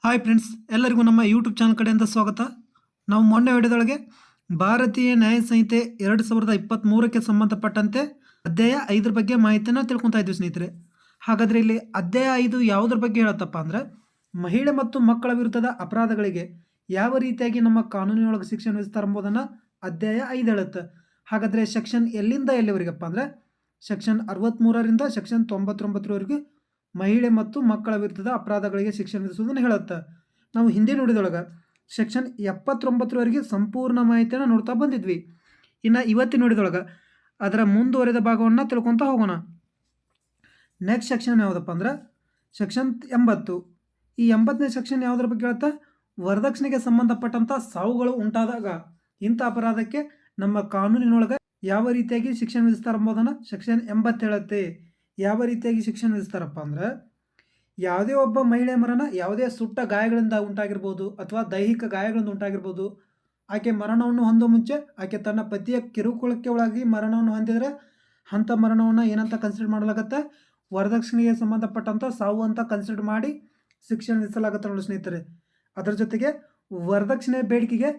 Hi friends, ಎಲ್ಲರಿಗೂ ನಮ್ಮ YouTube channel ಕಡೆಯಿಂದ ಸ್ವಾಗತ. ನಾವು ಮೊನ್ನೆ ವಿಡಿಯೋದೊಳಗೆ ಭಾರತೀಯ ನ್ಯಾಯ ಸಂಹಿತೆ 2023ಕ್ಕೆ ಸಂಬಂಧಪಟ್ಟಂತೆ ಅಧ್ಯಾಯ 5 ಬಗ್ಗೆ ಮಾಹಿತಿಯನ್ನು ತಿಳ್ಕೊತಾ ಇದ್ವಿ ಸ್ನೇಹಿತರೆ. ಹಾಗಾದರೆ ಇಲ್ಲಿ ಅಧ್ಯಾಯ 5 ಯಾವುದ್ರ ಬಗ್ಗೆ ಹೇಳುತ್ತಪ್ಪ ಅಂದರೆ, ಮಹಿಳೆ ಮತ್ತು ಮಕ್ಕಳ ವಿರುದ್ಧದ ಅಪರಾಧಗಳಿಗೆ ಯಾವ ರೀತಿಯಾಗಿ ನಮ್ಮ ಕಾನೂನಿನೊಳಗೆ ಶಿಕ್ಷೆ ವಿಧಿಸ್ತಾರೆ ಎಂಬುದನ್ನು ಅಧ್ಯಾಯ 5 ಹೇಳುತ್ತೆ. ಹಾಗಾದರೆ ಸೆಕ್ಷನ್ ಎಲ್ಲಿಂದ ಎಲ್ಲಿವರೆಗಪ್ಪ ಅಂದರೆ, ಸೆಕ್ಷನ್ 63ರಿಂದ ಸೆಕ್ಷನ್ 99ರವರೆಗೂ ಮಹಿಳೆ ಮತ್ತು ಮಕ್ಕಳ ವಿರುದ್ಧದ ಅಪರಾಧಗಳಿಗೆ ಶಿಕ್ಷೆ ವಿಧಿಸುವುದನ್ನು ಹೇಳುತ್ತೆ. ನಾವು ಹಿಂದೆ ನೋಡಿದೊಳಗೆ ಸೆಕ್ಷನ್ 79ರವರೆಗೆ ಸಂಪೂರ್ಣ ಮಾಹಿತಿಯನ್ನು ನೋಡ್ತಾ ಬಂದಿದ್ವಿ. ಇನ್ನು ಇವತ್ತಿನ ನೋಡಿದೊಳಗೆ ಅದರ ಮುಂದುವರೆದ ಭಾಗವನ್ನು ತಿಳ್ಕೊತಾ ಹೋಗೋಣ. ನೆಕ್ಸ್ಟ್ ಸೆಕ್ಷನ್ ಯಾವುದಪ್ಪ ಅಂದ್ರೆ ಸೆಕ್ಷನ್ 80. ಈ 80ನೇ ಸೆಕ್ಷನ್ ಯಾವುದ್ರ ಬಗ್ಗೆ ಹೇಳುತ್ತಾ, ವರದಕ್ಷಿಣೆಗೆ ಸಂಬಂಧಪಟ್ಟಂಥ ಸಾವುಗಳು ಉಂಟಾದಾಗ ಇಂಥ ಅಪರಾಧಕ್ಕೆ ನಮ್ಮ ಕಾನೂನಿನೊಳಗೆ ಯಾವ ರೀತಿಯಾಗಿ ಶಿಕ್ಷೆ ವಿಧಿಸ್ತಾರೆ ಎಂಬುದನ್ನು ಸೆಕ್ಷನ್ 80 ಹೇಳುತ್ತೆ. ಯಾವ ರೀತಿಯಾಗಿ ಶಿಕ್ಷೆ ವಿಧಿಸ್ತಾರಪ್ಪ ಅಂದ್ರೆ, ಯಾವುದೇ ಒಬ್ಬ ಮಹಿಳೆ ಮರಣ ಯಾವುದೇ ಸುಟ್ಟ ಗಾಯಗಳಿಂದ ಉಂಟಾಗಿರ್ಬೋದು ಅಥವಾ ದೈಹಿಕ ಗಾಯಗಳಿಂದ ಉಂಟಾಗಿರ್ಬೋದು, ಆಕೆ ಮರಣವನ್ನು ಹೊಂದೋ ಮುಂಚೆ ಆಕೆ ತನ್ನ ಪತಿಯ ಕಿರುಕುಳಕ್ಕೆ ಒಳಗಾಗಿ ಮರಣವನ್ನು ಹೊಂದಿದರೆ ಅಂಥ ಮರಣವನ್ನು ಏನಂತ ಕನ್ಸಿಡರ್ ಮಾಡಲಾಗತ್ತೆ, ವರದಕ್ಷಿಣೆಗೆ ಸಂಬಂಧಪಟ್ಟಂಥ ಸಾವು ಅಂತ ಕನ್ಸಿಡರ್ ಮಾಡಿ ಶಿಕ್ಷೆ ವಿಧಿಸಲಾಗುತ್ತೆ ನೋಡಿ ಸ್ನೇಹಿತರೆ. ಅದರ ಜೊತೆಗೆ ವರದಕ್ಷಿಣೆ ಬೇಡಿಕೆಗೆ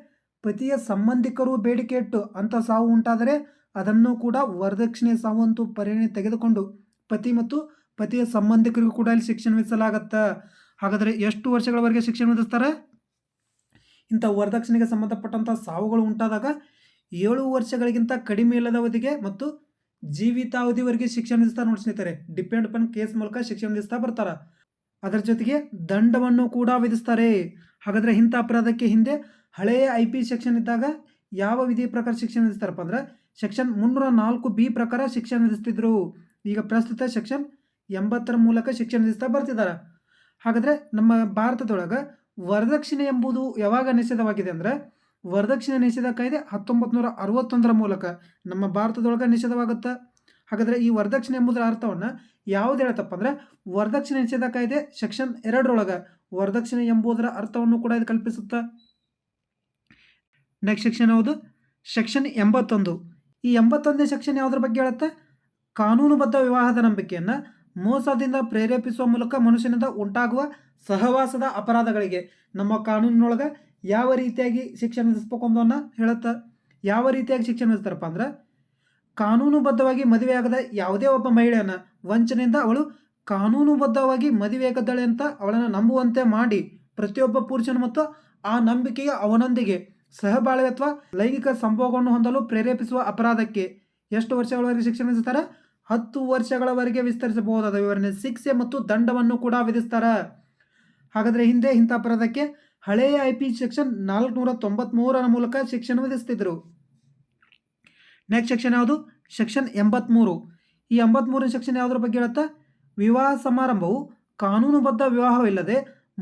ಪತಿಯ ಸಂಬಂಧಿಕರು ಬೇಡಿಕೆ ಇಟ್ಟು ಅಂಥ ಸಾವು ಉಂಟಾದರೆ ಅದನ್ನು ಕೂಡ ವರದಕ್ಷಿಣೆ ಸಾವು ಅಂತೂ ಪರಿಗಣನೆ ತೆಗೆದುಕೊಂಡು ಪತಿ ಮತ್ತು ಪತಿಯ ಸಂಬಂಧಿಕರಿಗೂ ಕೂಡ ಇಲ್ಲಿ ಶಿಕ್ಷೆ ವಿಧಿಸಲಾಗತ್ತೆ. ಹಾಗಾದರೆ ಎಷ್ಟು ವರ್ಷಗಳವರೆಗೆ ಶಿಕ್ಷೆ ವಿಧಿಸ್ತಾರೆ? ಇಂಥ ವರದಕ್ಷಿಣೆಗೆ ಸಂಬಂಧಪಟ್ಟಂಥ ಸಾವುಗಳು ಉಂಟಾದಾಗ 7 ವರ್ಷಗಳಿಗಿಂತ ಕಡಿಮೆ ಇಲ್ಲದ ಅವಧಿಗೆ ಮತ್ತು ಜೀವಿತಾವಧಿವರೆಗೆ ಶಿಕ್ಷೆ ವಿಧಿಸ್ತಾರೆ ನೋಡಿ ಸ್ನೇಹಿತರೆ. ಡಿಪೆಂಡ್ ಅಪಾನ್ ಕೇಸ್ ಮೂಲಕ ಶಿಕ್ಷೆ ವಿಧಿಸ್ತಾ ಬರ್ತಾರೆ. ಅದರ ಜೊತೆಗೆ ದಂಡವನ್ನು ಕೂಡ ವಿಧಿಸ್ತಾರೆ. ಹಾಗಾದರೆ ಇಂಥ ಅಪರಾಧಕ್ಕೆ ಹಿಂದೆ ಹಳೆಯ IP ಸೆಕ್ಷನ್ ಇದ್ದಾಗ ಯಾವ ವಿಧಿ ಪ್ರಕಾರ ಶಿಕ್ಷೆ ವಿಧಿಸ್ತಾರಪ್ಪ ಅಂದ್ರೆ, ಸೆಕ್ಷನ್ 304B ಪ್ರಕಾರ ಶಿಕ್ಷೆ ವಿಧಿಸ್ತಿದ್ರು. ಈಗ ಪ್ರಸ್ತುತ ಸೆಕ್ಷನ್ 80ರ ಮೂಲಕ ಶಿಕ್ಷೆ ವಿಧಿಸ್ತಾ ಬರ್ತಿದ್ದಾರೆ. ಹಾಗಾದರೆ ನಮ್ಮ ಭಾರತದೊಳಗೆ ವರದಕ್ಷಿಣೆ ಎಂಬುದು ಯಾವಾಗ ನಿಷೇಧವಾಗಿದೆ ಅಂದರೆ, ವರದಕ್ಷಿಣೆ ನಿಷೇಧ ಕಾಯ್ದೆ 1961ರ ಮೂಲಕ ನಮ್ಮ ಭಾರತದೊಳಗೆ ನಿಷೇಧವಾಗುತ್ತೆ. ಹಾಗಾದರೆ ಈ ವರದಕ್ಷಿಣೆ ಎಂಬುದರ ಅರ್ಥವನ್ನು ಯಾವುದು ಹೇಳುತ್ತಪ್ಪ ಅಂದರೆ, ವರದಕ್ಷಿಣೆ ನಿಷೇಧ ಕಾಯ್ದೆ ಸೆಕ್ಷನ್ 2ರೊಳಗೆ ವರದಕ್ಷಿಣೆ ಎಂಬುದರ ಅರ್ಥವನ್ನು ಕೂಡ ಇದು ಕಲ್ಪಿಸುತ್ತೆ. ನೆಕ್ಸ್ಟ್ ಸೆಕ್ಷನ್ ಯಾವುದು? ಸೆಕ್ಷನ್ 81. ಈ 81ನೇ ಸೆಕ್ಷನ್ ಯಾವುದ್ರ ಬಗ್ಗೆ ಹೇಳುತ್ತೆ? ಕಾನೂನುಬದ್ಧ ವಿವಾಹದ ನಂಬಿಕೆಯನ್ನು ಮೋಸದಿಂದ ಪ್ರೇರೇಪಿಸುವ ಮೂಲಕ ಮನುಷ್ಯನಿಂದ ಉಂಟಾಗುವ ಸಹವಾಸದ ಅಪರಾಧಗಳಿಗೆ ನಮ್ಮ ಕಾನೂನಿನೊಳಗೆ ಯಾವ ರೀತಿಯಾಗಿ ಶಿಕ್ಷೆ ವಿಧಿಸಬೇಕು ಅನ್ನೋದನ್ನು ಹೇಳುತ್ತೆ. ಯಾವ ರೀತಿಯಾಗಿ ಶಿಕ್ಷೆ ವಿಧಿಸ್ತಾರಪ್ಪ ಅಂದ್ರೆ, ಕಾನೂನುಬದ್ಧವಾಗಿ ಮದುವೆಯಾಗದ ಯಾವುದೇ ಒಬ್ಬ ಮಹಿಳೆಯನ್ನು ವಂಚನೆಯಿಂದ ಅವಳು ಕಾನೂನುಬದ್ಧವಾಗಿ ಮದುವೆಯಾಗದ್ದಾಳೆ ಅಂತ ಅವಳನ್ನು ನಂಬುವಂತೆ ಮಾಡಿ ಪ್ರತಿಯೊಬ್ಬ ಪುರುಷನು ಮತ್ತು ಆ ನಂಬಿಕೆಗೆ ಅವನೊಂದಿಗೆ ಸಹಬಾಳ್ವೆ ಅಥವಾ ಲೈಂಗಿಕ ಸಂಭೋಗವನ್ನು ಹೊಂದಲು ಪ್ರೇರೇಪಿಸುವ ಅಪರಾಧಕ್ಕೆ ಎಷ್ಟು ವರ್ಷಗಳವರೆಗೆ ಶಿಕ್ಷೆ ವಿಧಿಸ್ತಾರೆ? 10 ವರ್ಷಗಳವರೆಗೆ ವಿಸ್ತರಿಸಬಹುದಾದ ವಿವರಣೆ ಶಿಕ್ಷೆ ಮತ್ತು ದಂಡವನ್ನು ಕೂಡ ವಿಧಿಸ್ತಾರೆ. ಹಾಗಾದರೆ ಹಿಂದೆ ಇಂಥ ಅಪರಾಧಕ್ಕೆ ಹಳೆಯ IP ಸೆಕ್ಷನ್ 493ರ ಮೂಲಕ ಶಿಕ್ಷೆ ವಿಧಿಸ್ತಿದ್ರು. ನೆಕ್ಸ್ಟ್ ಸೆಕ್ಷನ್ ಯಾವುದು? ಸೆಕ್ಷನ್ 83. ಈ 83ನೇ ಸೆಕ್ಷನ್ ಯಾವುದ್ರ ಬಗ್ಗೆ ಹೇಳುತ್ತಾ, ವಿವಾಹ ಸಮಾರಂಭವು ಕಾನೂನುಬದ್ಧ ವಿವಾಹವಿಲ್ಲದೆ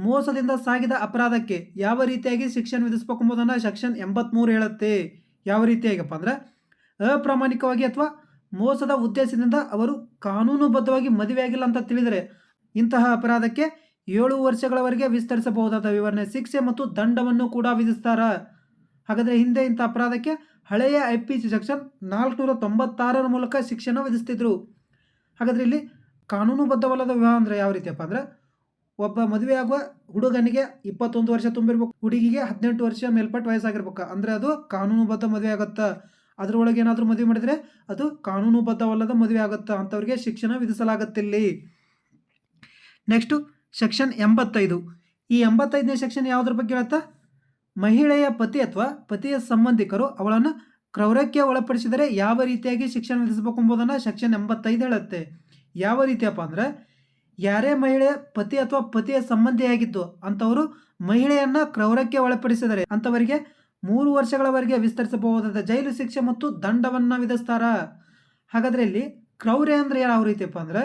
ಮೋಸದಿಂದ ಸಾಗಿದ ಅಪರಾಧಕ್ಕೆ ಯಾವ ರೀತಿಯಾಗಿ ಶಿಕ್ಷೆ ವಿಧಿಸಬೇಕು ಎಂಬುದನ್ನು ಸೆಕ್ಷನ್ 83 ಹೇಳುತ್ತೆ. ಯಾವ ರೀತಿಯಾಗಪ್ಪ ಅಂದರೆ, ಅಪ್ರಾಮಾಣಿಕವಾಗಿ ಅಥವಾ ಮೋಸದ ಉದ್ದೇಶದಿಂದ ಅವರು ಕಾನೂನುಬದ್ಧವಾಗಿ ಮದುವೆಯಾಗಿಲ್ಲ ಅಂತ ತಿಳಿದರೆ ಇಂತಹ ಅಪರಾಧಕ್ಕೆ 7 ವರ್ಷಗಳವರೆಗೆ ವಿಸ್ತರಿಸಬಹುದಾದ ವಿವರಣೆ ಶಿಕ್ಷೆ ಮತ್ತು ದಂಡವನ್ನು ಕೂಡ ವಿಧಿಸ್ತಾರೆ. ಹಾಗಾದರೆ ಹಿಂದೆ ಇಂಥ ಅಪರಾಧಕ್ಕೆ ಹಳೆಯ IP ಸೆಕ್ಷನ್ 496ರ ಮೂಲಕ ಶಿಕ್ಷೆನ ವಿಧಿಸ್ತಿದ್ರು. ಹಾಗಾದರೆ ಇಲ್ಲಿ ಕಾನೂನುಬದ್ಧವಲ್ಲದ ವಿವಾಹ ಅಂದರೆ ಯಾವ ರೀತಿಯಪ್ಪ ಅಂದರೆ, ಒಬ್ಬ ಮದುವೆಯಾಗುವ ಹುಡುಗನಿಗೆ 21 ವರ್ಷ ತುಂಬಿರ್ಬೇಕು, ಹುಡುಗಿಗೆ 18 ವರ್ಷ ಮೇಲ್ಪಟ್ಟು ವಯಸ್ಸಾಗಿರ್ಬೇಕು, ಅಂದರೆ ಅದು ಕಾನೂನುಬದ್ಧ ಮದುವೆ ಆಗುತ್ತಾ. ಅದರೊಳಗೆ ಏನಾದರೂ ಮದುವೆ ಮಾಡಿದರೆ ಅದು ಕಾನೂನುಬದ್ಧವಲ್ಲದ ಮದುವೆ ಆಗುತ್ತಾ, ಅಂಥವ್ರಿಗೆ ಶಿಕ್ಷಣ ವಿಧಿಸಲಾಗುತ್ತಿಲ್ಲಿ. Next section 85. ಈ 85ನೇ ಸೆಕ್ಷನ್ ಯಾವುದ್ರ ಬಗ್ಗೆ ಹೇಳುತ್ತಾ, ಮಹಿಳೆಯ ಪತಿ ಅಥವಾ ಪತಿಯ ಸಂಬಂಧಿಕರು ಅವಳನ್ನು ಕ್ರೌರ್ಯಕ್ಕೆ ಒಳಪಡಿಸಿದರೆ ಯಾವ ರೀತಿಯಾಗಿ ಶಿಕ್ಷಣ ವಿಧಿಸಬೇಕು ಎಂಬುದನ್ನು ಸೆಕ್ಷನ್ 85 ಹೇಳುತ್ತೆ. ಯಾವ ರೀತಿಯಪ್ಪ ಅಂದರೆ, ಯಾರೇ ಮಹಿಳೆಯ ಪತಿ ಅಥವಾ ಪತಿಯ ಸಂಬಂಧಿಯಾಗಿದ್ದು ಅಂಥವರು ಮಹಿಳೆಯನ್ನು ಕ್ರೌರ್ಯಕ್ಕೆ ಒಳಪಡಿಸಿದರೆ ಅಂಥವರಿಗೆ 3 ವರ್ಷಗಳವರೆಗೆ ವಿಸ್ತರಿಸಬಹುದಾದ ಜೈಲು ಶಿಕ್ಷೆ ಮತ್ತು ದಂಡವನ್ನು ವಿಧಿಸ್ತಾರ. ಹಾಗಾದರೆ ಇಲ್ಲಿ ಕ್ರೌರ್ಯ ಅಂದರೆ ಯಾವ ರೀತಿಯಪ್ಪ ಅಂದರೆ,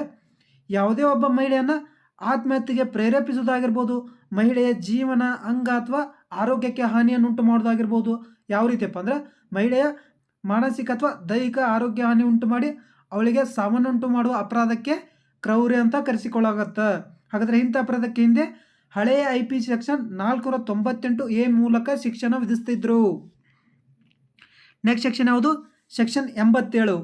ಯಾವುದೇ ಒಬ್ಬ ಮಹಿಳೆಯನ್ನು ಆತ್ಮಹತ್ಯೆಗೆ ಪ್ರೇರೇಪಿಸುವುದಾಗಿರ್ಬೋದು, ಮಹಿಳೆಯ ಜೀವನ ಅಂಗ ಅಥವಾ ಆರೋಗ್ಯಕ್ಕೆ ಹಾನಿಯನ್ನುಂಟು ಮಾಡೋದಾಗಿರ್ಬೋದು. ಯಾವ ರೀತಿಯಪ್ಪ ಅಂದರೆ, ಮಹಿಳೆಯ ಮಾನಸಿಕ ಅಥವಾ ದೈಹಿಕ ಆರೋಗ್ಯ ಹಾನಿ ಉಂಟು ಮಾಡಿ ಅವಳಿಗೆ ಸಾವನ್ನುಂಟು ಮಾಡುವ ಅಪರಾಧಕ್ಕೆ ಕ್ರೌರ್ಯ ಅಂತ ಕರೆಸಿಕೊಳ್ಳಾಗತ್ತೆ. ಹಾಗಾದರೆ ಇಂಥ ಅಪರಾಧಕ್ಕೆ ಹಿಂದೆ ಹಳೆಯ IP ಸೆಕ್ಷನ್ 498A ಮೂಲಕ ಶಿಕ್ಷಣ ವಿಧಿಸ್ತಿದ್ರು. ನೆಕ್ಸ್ಟ್ ಸೆಕ್ಷನ್ ಯಾವುದು? ಸೆಕ್ಷನ್ 87.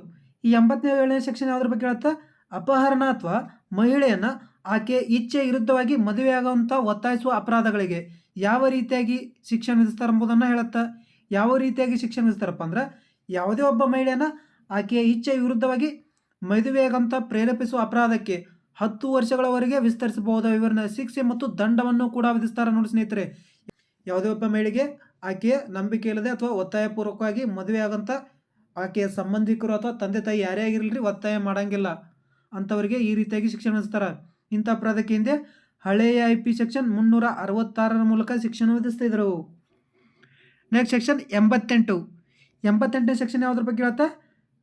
ಈ 87ನೇ ಸೆಕ್ಷನ್ ಯಾವುದ್ರ ಬಗ್ಗೆ ಹೇಳುತ್ತಾ, ಅಪಹರಣ ಅಥವಾ ಮಹಿಳೆಯನ್ನು ಆಕೆ ಇಚ್ಛೆ ವಿರುದ್ಧವಾಗಿ ಮದುವೆಯಾಗುವಂಥ ಒತ್ತಾಯಿಸುವ ಅಪರಾಧಗಳಿಗೆ ಯಾವ ರೀತಿಯಾಗಿ ಶಿಕ್ಷೆ ವಿಧಿಸ್ತಾರೆ ಎಂಬುದನ್ನು ಹೇಳುತ್ತೆ. ಯಾವ ರೀತಿಯಾಗಿ ಶಿಕ್ಷೆ ವಿಧಿಸ್ತಾರಪ್ಪ ಅಂದ್ರೆ, ಯಾವುದೇ ಒಬ್ಬ ಮಹಿಳೆಯನ್ನ ಆಕೆಯ ಇಚ್ಛೆ ವಿರುದ್ಧವಾಗಿ ಮದುವೆಯಾಗಂತ ಪ್ರೇರೇಪಿಸುವ ಅಪರಾಧಕ್ಕೆ 10 ವರ್ಷಗಳವರೆಗೆ ವಿಸ್ತರಿಸಬಹುದಾದ ವಿವರಣೆ ಶಿಕ್ಷೆ ಮತ್ತು ದಂಡವನ್ನು ಕೂಡ ವಿಧಿಸ್ತಾರೆ ನೋಡಿ ಸ್ನೇಹಿತರೆ. ಯಾವುದೇ ಒಬ್ಬ ಮಹಿಳೆಗೆ ಆಕೆಯ ನಂಬಿಕೆ ಇಲ್ಲದೆ ಅಥವಾ ಒತ್ತಾಯಪೂರ್ವಕವಾಗಿ ಮದುವೆಯಾಗಂತ ಆಕೆಯ ಸಂಬಂಧಿಕರು ಅಥವಾ ತಂದೆ ತಾಯಿ ಯಾರೇ ಆಗಿರಲಿ ಒತ್ತಾಯ ಮಾಡಂಗಿಲ್ಲ ಅಂಥವರಿಗೆ ಈ ರೀತಿಯಾಗಿ ಶಿಕ್ಷೆ ವಿಧಿಸ್ತಾರೆ. ಇಂಥ ಅಪರಾಧಕ್ಕೆ ಹಿಂದೆ ಹಳೆಯ IP ಸೆಕ್ಷನ್ 366 ಮೂಲಕ ಶಿಕ್ಷಣ ವಿಧಿಸ್ತಿದ್ರು. ನೆಕ್ಸ್ಟ್ ಸೆಕ್ಷನ್ 88ನೇ ಸೆಕ್ಷನ್ ಯಾವುದ್ರ ಬಗ್ಗೆ ಹೇಳ್ತಾ,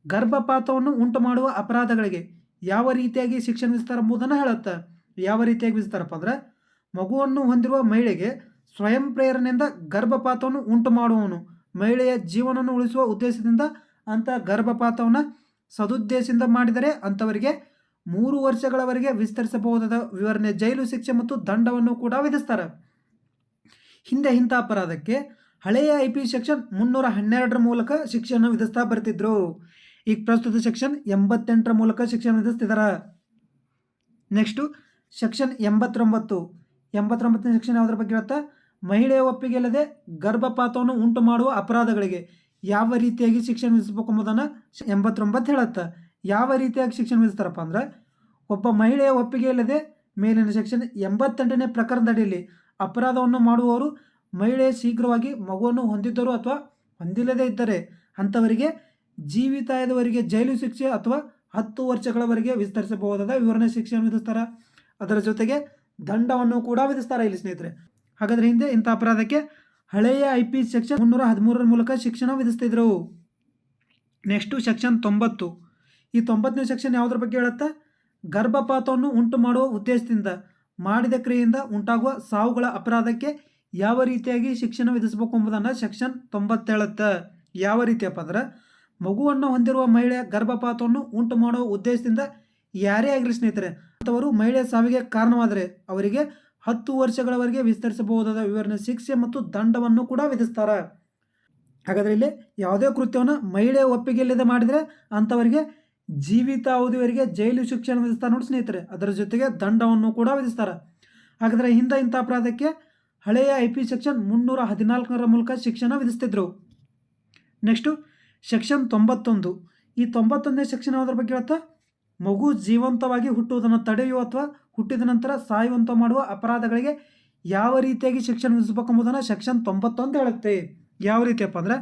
ಗರ್ಭಪಾತವನ್ನು ಉಂಟು ಮಾಡುವ ಅಪರಾಧಗಳಿಗೆ ಯಾವ ರೀತಿಯಾಗಿ ಶಿಕ್ಷಣ ವಿಧಿಸ್ತಾರೆ ಎಂಬುದನ್ನು ಹೇಳುತ್ತೆ. ಯಾವ ರೀತಿಯಾಗಿ ವಿಧಿಸ್ತಾರಪ್ಪ ಅಂದ್ರೆ, ಮಗುವನ್ನು ಹೊಂದಿರುವ ಮಹಿಳೆಗೆ ಸ್ವಯಂ ಪ್ರೇರಣೆಯಿಂದ ಗರ್ಭಪಾತವನ್ನು ಉಂಟು ಮಾಡುವವನು ಮಹಿಳೆಯ ಜೀವನವನ್ನು ಉಳಿಸುವ ಉದ್ದೇಶದಿಂದ ಅಂಥ ಗರ್ಭಪಾತವನ್ನು ಸದುದ್ದೇಶದಿಂದ ಮಾಡಿದರೆ ಅಂಥವರಿಗೆ 3 ವರ್ಷಗಳವರೆಗೆ ವಿಸ್ತರಿಸಬಹುದಾದ ವಿವರಣೆ ಜೈಲು ಶಿಕ್ಷೆ ಮತ್ತು ದಂಡವನ್ನು ಕೂಡ ವಿಧಿಸ್ತಾರೆ. ಹಿಂದೆ ಇಂಥ ಅಪರಾಧಕ್ಕೆ ಹಳೆಯ IP ಸೆಕ್ಷನ್ 312 ಮೂಲಕ ಶಿಕ್ಷೆಯನ್ನು ವಿಧಿಸ್ತಾ ಬರ್ತಿದ್ರು. ಈಗ ಪ್ರಸ್ತುತ ಸೆಕ್ಷನ್ 88 ಮೂಲಕ ಶಿಕ್ಷೆ ವಿಧಿಸ್ತಿದ್ದಾರೆ. ನೆಕ್ಸ್ಟು ಸೆಕ್ಷನ್ 89ನೇ ಸೆಕ್ಷನ್ ಯಾವುದ್ರ ಬಗ್ಗೆ ಹೇಳ್ತಾ, ಮಹಿಳೆಯ ಒಪ್ಪಿಗೆ ಇಲ್ಲದೆ ಗರ್ಭಪಾತವನ್ನು ಉಂಟು ಮಾಡುವ ಅಪರಾಧಗಳಿಗೆ ಯಾವ ರೀತಿಯಾಗಿ ಶಿಕ್ಷೆ ವಿಧಿಸಬೇಕು ಎಂಬುದನ್ನು 89 ಹೇಳುತ್ತೆ. ಯಾವ ರೀತಿಯಾಗಿ ಶಿಕ್ಷೆ ವಿಧಿಸ್ತಾರಪ್ಪ ಅಂದ್ರೆ, ಒಬ್ಬ ಮಹಿಳೆಯ ಒಪ್ಪಿಗೆ ಇಲ್ಲದೆ ಮೇಲಿನ ಸೆಕ್ಷನ್ 88ನೇ ಪ್ರಕರಣದಡಿಯಲ್ಲಿ ಅಪರಾಧವನ್ನು ಮಾಡುವವರು ಮಹಿಳೆ ಶೀಘ್ರವಾಗಿ ಮಗುವನ್ನು ಹೊಂದಿದ್ದರು ಅಥವಾ ಹೊಂದಿಲ್ಲದೇ ಇದ್ದರೆ ಅಂಥವರಿಗೆ ಜೀವಿತಾಯದವರೆಗೆ ಜೈಲು ಶಿಕ್ಷೆ ಅಥವಾ 10 ವರ್ಷಗಳವರೆಗೆ ವಿಸ್ತರಿಸಬಹುದಾದ ವಿವರಣೆ ಶಿಕ್ಷೆಯನ್ನು ವಿಧಿಸ್ತಾರೆ. ಅದರ ಜೊತೆಗೆ ದಂಡವನ್ನು ಕೂಡ ವಿಧಿಸ್ತಾರೆ ಇಲ್ಲಿ ಸ್ನೇಹಿತರೆ. ಹಾಗಾದರೆ ಹಿಂದೆ ಇಂಥ ಅಪರಾಧಕ್ಕೆ ಹಳೆಯ IP ಸೆಕ್ಷನ್ 313 ಮೂಲಕ ಶಿಕ್ಷಣ ವಿಧಿಸ್ತಿದ್ರು. Next section 90. ಈ 90ನೇ ಸೆಕ್ಷನ್ ಯಾವುದ್ರ ಬಗ್ಗೆ ಹೇಳುತ್ತಾ, ಗರ್ಭಪಾತವನ್ನು ಉಂಟು ಮಾಡುವ ಉದ್ದೇಶದಿಂದ ಮಾಡಿದ ಕ್ರಿಯೆಯಿಂದ ಉಂಟಾಗುವ ಸಾವುಗಳ ಅಪರಾಧಕ್ಕೆ ಯಾವ ರೀತಿಯಾಗಿ ಶಿಕ್ಷಣ ವಿಧಿಸಬೇಕು ಎಂಬುದನ್ನು ಸೆಕ್ಷನ್ 90 ಹೇಳುತ್ತೆ. ಯಾವ ರೀತಿಯಪ್ಪ ಅಂದ್ರೆ, ಮಗುವನ್ನು ಹೊಂದಿರುವ ಮಹಿಳೆಯ ಗರ್ಭಪಾತವನ್ನು ಉಂಟು ಮಾಡುವ ಉದ್ದೇಶದಿಂದ ಯಾರೇ ಆಗಲಿ ಸ್ನೇಹಿತರೆ ಅಂಥವರು ಮಹಿಳೆಯ ಸಾವಿಗೆ ಕಾರಣವಾದರೆ ಅವರಿಗೆ 10 ವರ್ಷಗಳವರೆಗೆ ವಿಸ್ತರಿಸಬಹುದಾದ ವಿವರಣೆ ಶಿಕ್ಷೆ ಮತ್ತು ದಂಡವನ್ನು ಕೂಡ ವಿಧಿಸ್ತಾರೆ. ಹಾಗಾದರೆ ಇಲ್ಲಿ ಯಾವುದೇ ಕೃತ್ಯವನ್ನು ಮಹಿಳೆಯ ಒಪ್ಪಿಗೆಯಿಲ್ಲದೆ ಮಾಡಿದರೆ ಅಂಥವರಿಗೆ ಜೀವಿತಾವಧಿವರೆಗೆ ಜೈಲು ಶಿಕ್ಷೆಯನ್ನು ವಿಧಿಸ್ತಾರೆ ನೋಡಿ ಸ್ನೇಹಿತರೆ. ಅದರ ಜೊತೆಗೆ ದಂಡವನ್ನು ಕೂಡ ವಿಧಿಸ್ತಾರೆ. ಹಾಗಾದರೆ ಹಿಂದೆ ಇಂಥ ಅಪರಾಧಕ್ಕೆ ಹಳೆಯ IP ಸೆಕ್ಷನ್ 314 ಮೂಲಕ ಶಿಕ್ಷಣ ವಿಧಿಸ್ತಿದ್ರು. Next section 91. ಈ 91ನೇ ಸೆಕ್ಷನ್ ಯಾವುದ್ರ ಬಗ್ಗೆ ಹೇಳ್ತಾ, ಮಗು ಜೀವಂತವಾಗಿ ಹುಟ್ಟುವುದನ್ನು ತಡೆಯುವ ಅಥವಾ ಹುಟ್ಟಿದ ನಂತರ ಸಾಯುವಂತ ಮಾಡುವ ಅಪರಾಧಗಳಿಗೆ ಯಾವ ರೀತಿಯಾಗಿ ಶಿಕ್ಷಣ ವಿಧಿಸಬೇಕು ಎಂಬುದನ್ನು ಸೆಕ್ಷನ್ 91 ಹೇಳುತ್ತೆ. ಯಾವ ರೀತಿಯಪ್ಪ ಅಂದರೆ,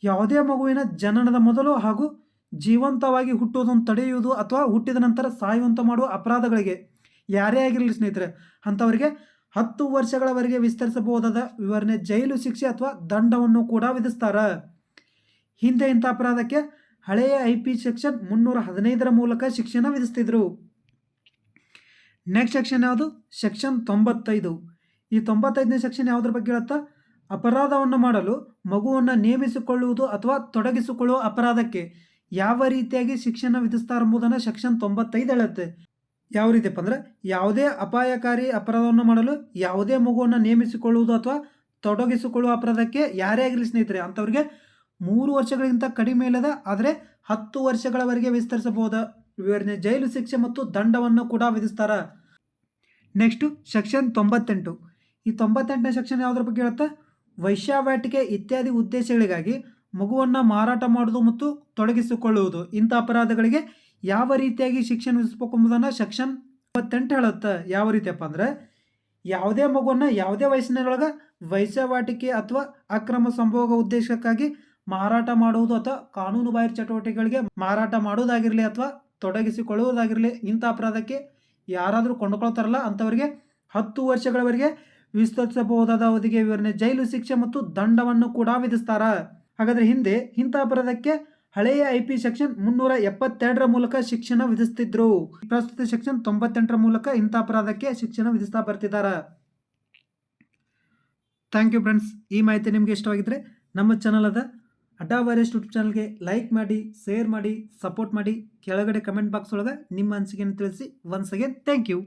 ಯಾವುದೇ ಮಗುವಿನ ಜನನದ ಮೊದಲು ಹಾಗೂ ಜೀವಂತವಾಗಿ ಹುಟ್ಟುವುದನ್ನು ತಡೆಯುವುದು ಅಥವಾ ಹುಟ್ಟಿದ ನಂತರ ಸಾಯುವಂತ ಮಾಡುವ ಅಪರಾಧಗಳಿಗೆ ಯಾರೇ ಆಗಿರಲಿ ಸ್ನೇಹಿತರೆ ಅಂಥವರಿಗೆ 10 ವರ್ಷಗಳವರೆಗೆ ವಿಸ್ತರಿಸಬಹುದಾದ ವಿವರಣೆ ಜೈಲು ಶಿಕ್ಷೆ ಅಥವಾ ದಂಡವನ್ನು ಕೂಡ ವಿಧಿಸ್ತಾರೆ. ಹಿಂದೆ ಇಂಥ ಅಪರಾಧಕ್ಕೆ ಹಳೆಯ IP ಸೆಕ್ಷನ್ 315 ಮೂಲಕ ಶಿಕ್ಷಣ ವಿಧಿಸ್ತಿದ್ರು. ನೆಕ್ಸ್ಟ್ ಸೆಕ್ಷನ್ ಯಾವುದು, ಸೆಕ್ಷನ್ 95. ಈ 95ನೇ ಸೆಕ್ಷನ್ ಯಾವುದ್ರ ಬಗ್ಗೆ ಹೇಳುತ್ತಾ, ಅಪರಾಧವನ್ನು ಮಾಡಲು ಮಗುವನ್ನು ನೇಮಿಸಿಕೊಳ್ಳುವುದು ಅಥವಾ ತೊಡಗಿಸಿಕೊಳ್ಳುವ ಅಪರಾಧಕ್ಕೆ ಯಾವ ರೀತಿಯಾಗಿ ಶಿಕ್ಷಣ ವಿಧಿಸ್ತಾರೆ ಎಂಬುದನ್ನು ಸೆಕ್ಷನ್ 95 ಹೇಳುತ್ತೆ. ಯಾವ ರೀತಿಯಪ್ಪ ಅಂದರೆ, ಯಾವುದೇ ಅಪಾಯಕಾರಿ ಅಪರಾಧವನ್ನು ಮಾಡಲು ಯಾವುದೇ ಮಗುವನ್ನು ನೇಮಿಸಿಕೊಳ್ಳುವುದು ಅಥವಾ ತೊಡಗಿಸಿಕೊಳ್ಳುವ ಅಪರಾಧಕ್ಕೆ ಯಾರೇ ಆಗಿರಲಿ ಸ್ನೇಹಿತರೆ ಅಂಥವ್ರಿಗೆ 3 ವರ್ಷಗಳಿಗಿಂತ ಕಡಿಮೆ ಇಲ್ಲದ ಆದರೆ 10 ವರ್ಷಗಳವರೆಗೆ ವಿಸ್ತರಿಸಬಹುದ ವಿವರಣೆ ಜೈಲು ಶಿಕ್ಷೆ ಮತ್ತು ದಂಡವನ್ನು ಕೂಡ ವಿಧಿಸ್ತಾರೆ. Next section 98. ಈ 98ನೇ ಸೆಕ್ಷನ್ ಯಾವುದ್ರ ಬಗ್ಗೆ ಹೇಳುತ್ತಾ, ವೈಶ್ಯಾವಾಟಿಕೆ ಇತ್ಯಾದಿ ಉದ್ದೇಶಗಳಿಗಾಗಿ ಮಗುವನ್ನು ಮಾರಾಟ ಮಾಡುವುದು ಮತ್ತು ತೊಡಗಿಸಿಕೊಳ್ಳುವುದು ಇಂಥ ಅಪರಾಧಗಳಿಗೆ ಯಾವ ರೀತಿಯಾಗಿ ಶಿಕ್ಷಣ ವಿಧಿಸಬೇಕು ಎಂಬುದನ್ನು ಸೆಕ್ಷನ್ 98 ಹೇಳುತ್ತೆ. ಯಾವ ರೀತಿಯಪ್ಪ ಅಂದರೆ, ಯಾವುದೇ ಮಗುವನ್ನು ಯಾವುದೇ ವಯಸ್ಸಿನೊಳಗೆ ವೈಶ್ಯಾವಾಟಿಕೆ ಅಥವಾ ಅಕ್ರಮ ಸಂಭೋಗ ಉದ್ದೇಶಕ್ಕಾಗಿ ಮಾರಾಟ ಮಾಡುವುದು ಅಥವಾ ಕಾನೂನು ಬಾಹಿರ ಚಟುವಟಿಕೆಗಳಿಗೆ ಮಾರಾಟ ಮಾಡುವುದಾಗಿರಲಿ ಅಥವಾ ತೊಡಗಿಸಿಕೊಳ್ಳುವುದಾಗಿರಲಿ ಇಂಥ ಅಪರಾಧಕ್ಕೆ ಯಾರಾದರೂ ಕೊಂಡುಕೊಳ್ತಾರಲ್ಲ ಅಂಥವರಿಗೆ 10 ವರ್ಷಗಳವರೆಗೆ ವಿಸ್ತರಿಸಬಹುದಾದ ಅವಧಿಗೆ ವಿವರಣೆ ಜೈಲು ಶಿಕ್ಷೆ ಮತ್ತು ದಂಡವನ್ನು ಕೂಡ ವಿಧಿಸ್ತಾರೆ. ಹಾಗಾದರೆ ಹಿಂದೆ ಇಂಥ ಅಪರಾಧಕ್ಕೆ ಹಳೆಯ IP ಸೆಕ್ಷನ್ 372 ಮೂಲಕ ಶಿಕ್ಷಣ ವಿಧಿಸ್ತಿದ್ರು. ಪ್ರಸ್ತುತ ಸೆಕ್ಷನ್ 98 ಮೂಲಕ ಇಂಥ ಅಪರಾಧಕ್ಕೆ ಶಿಕ್ಷಣ ವಿಧಿಸ್ತಾ ಬರ್ತಿದ್ದಾರೆ. Thank you friends. ಈ ಮಾಹಿತಿ ನಿಮಗೆ ಇಷ್ಟವಾಗಿದ್ದರೆ ನಮ್ಮ ಚಾನಲ್ ಅದ ಅಡ್ಡಾ ವೈರಸ್ ಯೂಟ್ಯೂಬ್ ಚಾನಲ್ಗೆ ಲೈಕ್ ಮಾಡಿ, ಶೇರ್ ಮಾಡಿ, ಸಪೋರ್ಟ್ ಮಾಡಿ. ಕೆಳಗಡೆ ಕಮೆಂಟ್ ಬಾಕ್ಸ್ ಒಳಗೆ ನಿಮ್ಮ ಅನಿಸಿಕೆಯನ್ನು ತಿಳಿಸಿ. Once again thank you.